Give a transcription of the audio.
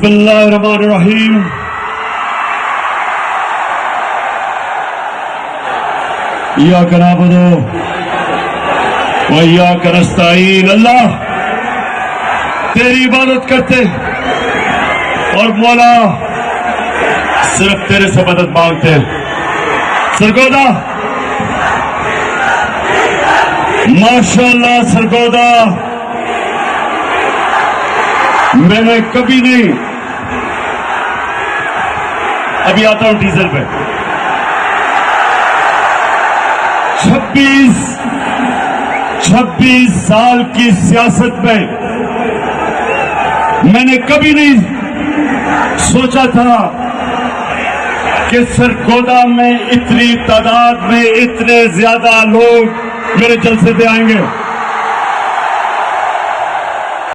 बिस्मिल्लाहिर्रहमानिर्रहीम। इय्याका नअबुदु व इय्याका नस्तईन। अल्लाह तेरी इबादत करते और मौला सिर्फ तेरे से मदद मांगते हैं। सरगोदा माशाअल्लाह, सरगोदा मैंने कभी नहीं, अभी आता हूं टीजर पे, 26 साल की सियासत में मैंने कभी नहीं सोचा था कि सरगोदा में इतनी तादाद में इतने ज्यादा लोग मेरे जलसे पे आएंगे।